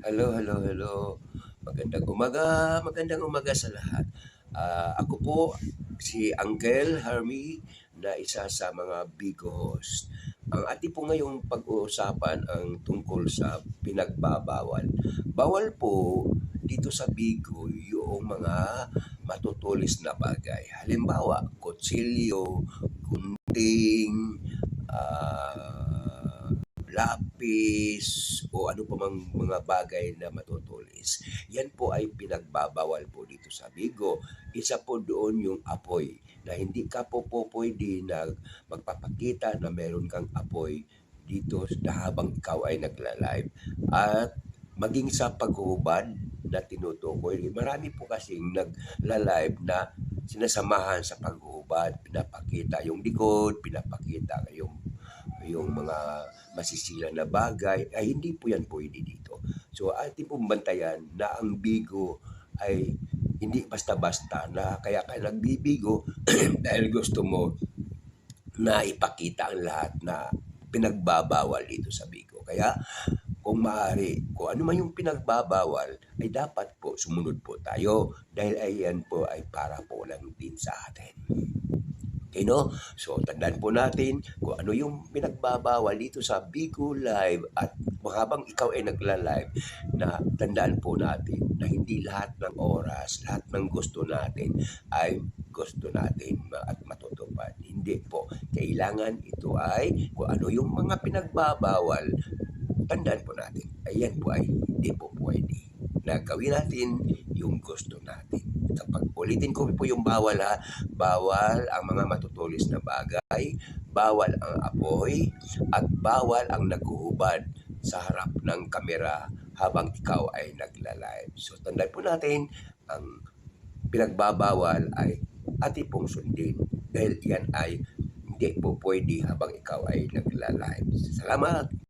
Hello, hello, hello. Magandang umaga sa lahat. Ako po si Uncle Hermie na isa sa mga Bigo host. Ang ating po ngayong pag-uusapan ang tungkol sa pinagbabawal. Bawal po dito sa Bigo yung mga matutulis na bagay. Halimbawa, kutsilyo, gunting, lapis o ano pa mang mga bagay na matutulis. Yan po ay pinagbabawal po dito sa Bigo. Isa po doon yung apoy na hindi ka po pwede na magpapakita na meron kang apoy dito na habang ikaw ay nagla-live. At maging sa paghuhubad na tinutukoy. Marami po kasing nagla-live na sinasamahan sa paghuhubad, pinapakita yung likod, pinapakita yung mga masisila na bagay, ay hindi po yan pwede dito. So ating pong bantayan na ang bigo ay hindi basta-basta na kaya ka nagbibigo dahil gusto mo na ipakita ang lahat na pinagbabawal dito sa bigo. Kaya kung maaari, kung ano man yung pinagbabawal, ay dapat po sumunod po tayo dahil ayan po ay para po lang din sa atin. Okay, no? So, tandaan po natin kung ano yung pinagbabawal dito sa Bigo Live at habang ikaw ay nagla-live na tandaan po natin na hindi lahat ng oras, lahat ng gusto natin ay gusto natin at matutupad. Hindi po. Kailangan ito ay kung ano yung mga pinagbabawal, tandaan po natin. Ayan po ay hindi po pwede na gawin natin yung gusto natin. Kapag ulitin ko po yung bawal ha, bawal ang mga matutulis na bagay, bawal ang apoy, at bawal ang naghuhubad sa harap ng kamera habang ikaw ay nagla-live. So tandaan po natin, ang pinagbabawal ay ating pong sundin dahil yan ay hindi po pwede habang ikaw ay nagla-live. Salamat!